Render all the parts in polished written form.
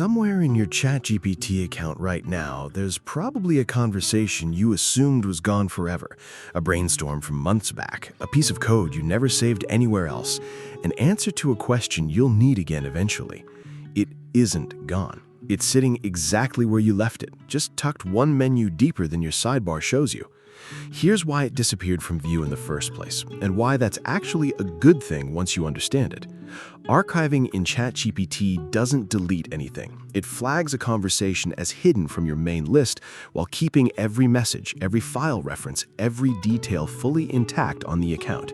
Somewhere in your ChatGPT account right now, there's probably a conversation you assumed was gone forever, a brainstorm from months back, a piece of code you never saved anywhere else, an answer to a question you'll need again eventually. It isn't gone. It's sitting exactly where you left it, just tucked one menu deeper than your sidebar shows you. Here's why it disappeared from view in the first place, and why that's actually a good thing once you understand it. Archiving in ChatGPT doesn't delete anything. It flags a conversation as hidden from your main list while keeping every message, every file reference, every detail fully intact on the account.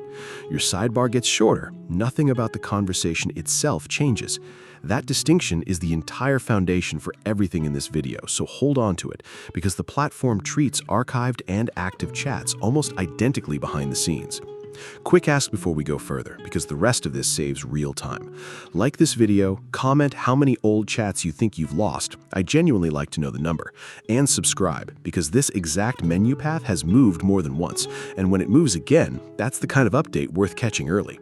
Your sidebar gets shorter. Nothing about the conversation itself changes. That distinction is the entire foundation for everything in this video, so hold on to it, because the platform treats archived and active chats almost identically behind the scenes. Quick ask before we go further, because the rest of this saves real time. Like this video, comment how many old chats you think you've lost. I genuinely like to know the number. And subscribe, because this exact menu path has moved more than once, and when it moves again, that's the kind of update worth catching early.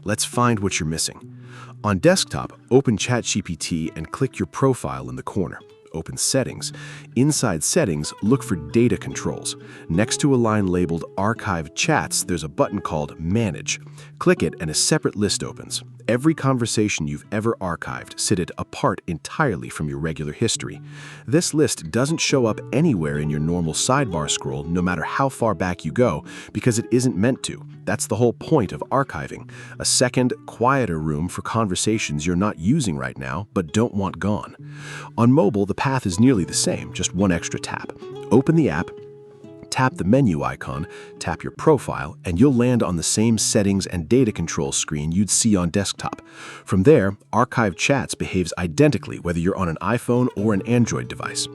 Let's find what you're missing. On desktop, open ChatGPT and click your profile in the corner. Open Settings. Inside Settings, look for Data Controls. Next to a line labeled Archived Chats, there's a button called Manage. Click it and a separate list opens. Every conversation you've ever archived sit apart entirely from your regular history. This list doesn't show up anywhere in your normal sidebar scroll, no matter how far back you go, because it isn't meant to. That's the whole point of archiving. A second, quieter room for conversations you're not using right now, but don't want gone. On mobile, the path is nearly the same, just one extra tap. Open the app, tap the menu icon, tap your profile, and you'll land on the same settings and data control screen you'd see on desktop. From there, Archived Chats behaves identically whether you're on an iPhone or an Android device.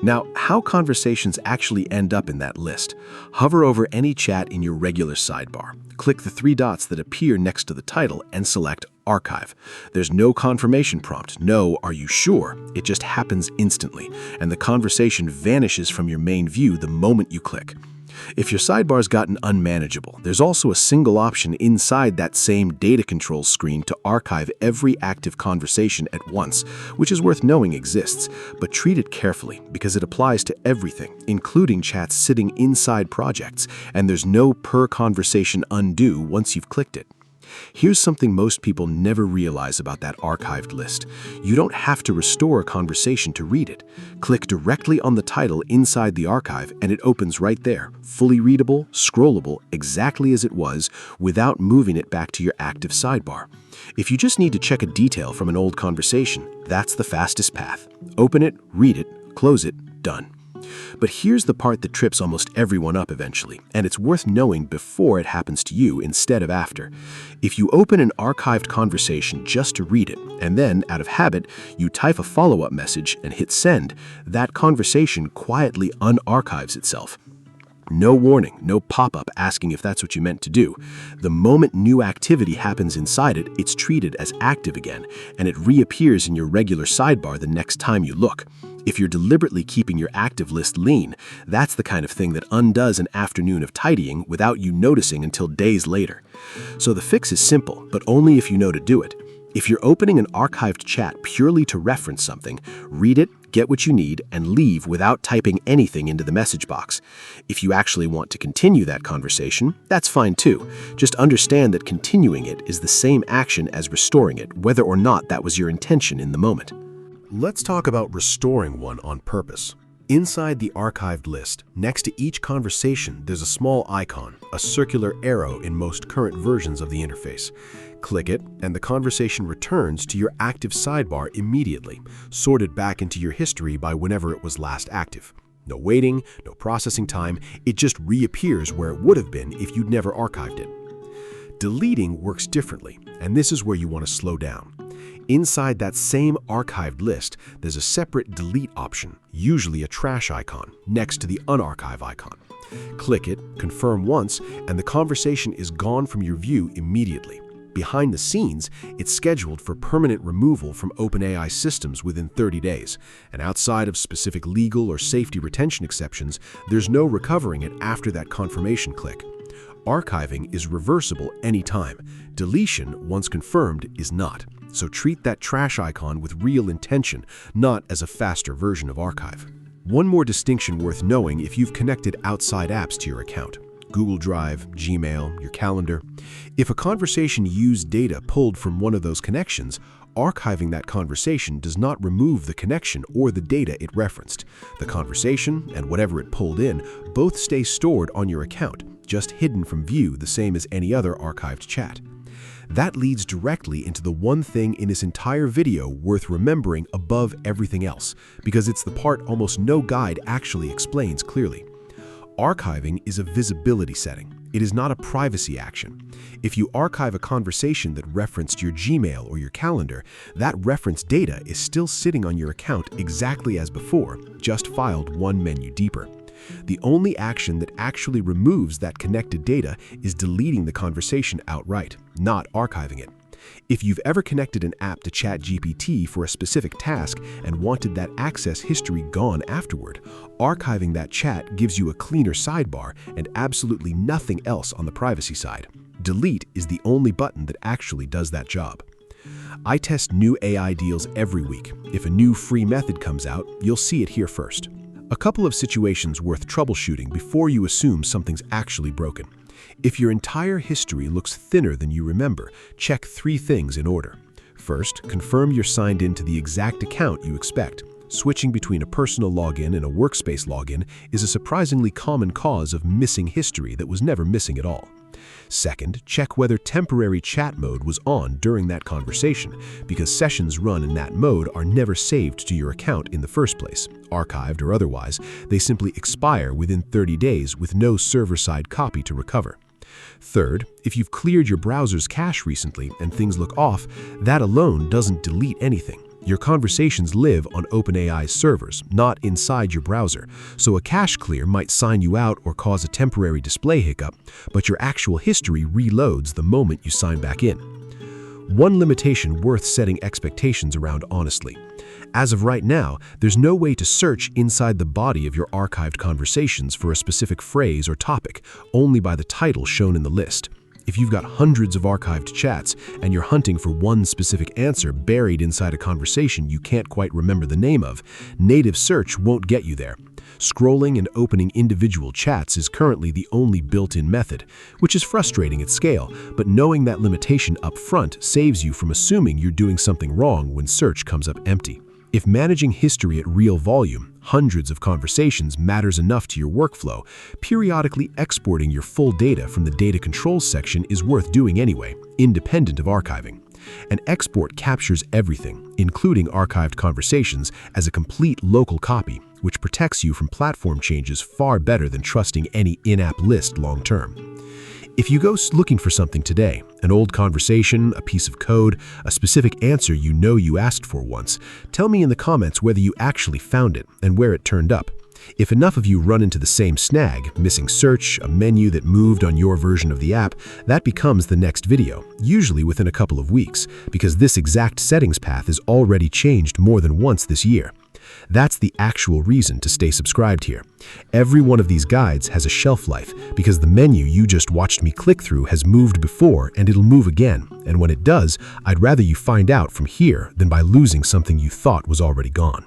Now, how conversations actually end up in that list? Hover over any chat in your regular sidebar. Click the three dots that appear next to the title and select Archive. There's no confirmation prompt, no "Are you sure?" It just happens instantly, and the conversation vanishes from your main view the moment you click. If your sidebar's gotten unmanageable, there's also a single option inside that same data controls screen to archive every active conversation at once, which is worth knowing exists, but treat it carefully because it applies to everything, including chats sitting inside projects, and there's no per conversation undo once you've clicked it. Here's something most people never realize about that archived list. You don't have to restore a conversation to read it. Click directly on the title inside the archive and it opens right there, fully readable, scrollable, exactly as it was, without moving it back to your active sidebar. If you just need to check a detail from an old conversation, that's the fastest path. Open it, read it, close it, done. But here's the part that trips almost everyone up eventually, and it's worth knowing before it happens to you instead of after. If you open an archived conversation just to read it, and then, out of habit, you type a follow-up message and hit send, that conversation quietly unarchives itself. No warning, no pop-up asking if that's what you meant to do. The moment new activity happens inside it, it's treated as active again, and it reappears in your regular sidebar the next time you look. If you're deliberately keeping your active list lean, that's the kind of thing that undoes an afternoon of tidying without you noticing until days later. So the fix is simple, but only if you know to do it. If you're opening an archived chat purely to reference something, read it, get what you need, and leave without typing anything into the message box. If you actually want to continue that conversation, that's fine too. Just understand that continuing it is the same action as restoring it, whether or not that was your intention in the moment. Let's talk about restoring one on purpose. Inside the archived list, next to each conversation, there's a small icon, a circular arrow in most current versions of the interface. Click it, and the conversation returns to your active sidebar immediately, sorted back into your history by whenever it was last active. No waiting, no processing time, it just reappears where it would have been if you'd never archived it. Deleting works differently, and this is where you want to slow down. Inside that same archived list, there's a separate delete option, usually a trash icon, next to the unarchive icon. Click it, confirm once, and the conversation is gone from your view immediately. Behind the scenes, it's scheduled for permanent removal from OpenAI systems within 30 days, and outside of specific legal or safety retention exceptions, there's no recovering it after that confirmation click. Archiving is reversible anytime. Deletion, once confirmed, is not. So treat that trash icon with real intention, not as a faster version of archive. One more distinction worth knowing if you've connected outside apps to your account: Google Drive, Gmail, your calendar. If a conversation used data pulled from one of those connections, archiving that conversation does not remove the connection or the data it referenced. The conversation and whatever it pulled in both stay stored on your account, just hidden from view the same as any other archived chat. That leads directly into the one thing in this entire video worth remembering above everything else, because it's the part almost no guide actually explains clearly. Archiving is a visibility setting. It is not a privacy action. If you archive a conversation that referenced your Gmail or your calendar, that reference data is still sitting on your account exactly as before, just filed one menu deeper. The only action that actually removes that connected data is deleting the conversation outright, not archiving it. If you've ever connected an app to ChatGPT for a specific task and wanted that access history gone afterward, archiving that chat gives you a cleaner sidebar and absolutely nothing else on the privacy side. Delete is the only button that actually does that job. I test new AI deals every week. If a new free method comes out, you'll see it here first. A couple of situations worth troubleshooting before you assume something's actually broken. If your entire history looks thinner than you remember, check 3 things in order. First, confirm you're signed in to the exact account you expect. Switching between a personal login and a workspace login is a surprisingly common cause of missing history that was never missing at all. Second, check whether temporary chat mode was on during that conversation, because sessions run in that mode are never saved to your account in the first place. Archived or otherwise, they simply expire within 30 days with no server-side copy to recover. Third, if you've cleared your browser's cache recently and things look off, that alone doesn't delete anything. Your conversations live on OpenAI's servers, not inside your browser, so a cache clear might sign you out or cause a temporary display hiccup, but your actual history reloads the moment you sign back in. One limitation worth setting expectations around honestly. As of right now, there's no way to search inside the body of your archived conversations for a specific phrase or topic, only by the title shown in the list. If you've got hundreds of archived chats and you're hunting for one specific answer buried inside a conversation you can't quite remember the name of, native search won't get you there. Scrolling and opening individual chats is currently the only built-in method, which is frustrating at scale, but knowing that limitation up front saves you from assuming you're doing something wrong when search comes up empty. If managing history at real volume, hundreds of conversations, matters enough to your workflow, periodically exporting your full data from the data controls section is worth doing anyway, independent of archiving. An export captures everything, including archived conversations, as a complete local copy, which protects you from platform changes far better than trusting any in-app list long-term. If you go looking for something today, an old conversation, a piece of code, a specific answer you know you asked for once, tell me in the comments whether you actually found it and where it turned up. If enough of you run into the same snag, missing search, a menu that moved on your version of the app, that becomes the next video, usually within a couple of weeks, because this exact settings path is already changed more than once this year. That's the actual reason to stay subscribed here. Every one of these guides has a shelf life because the menu you just watched me click through has moved before and it'll move again. And when it does, I'd rather you find out from here than by losing something you thought was already gone.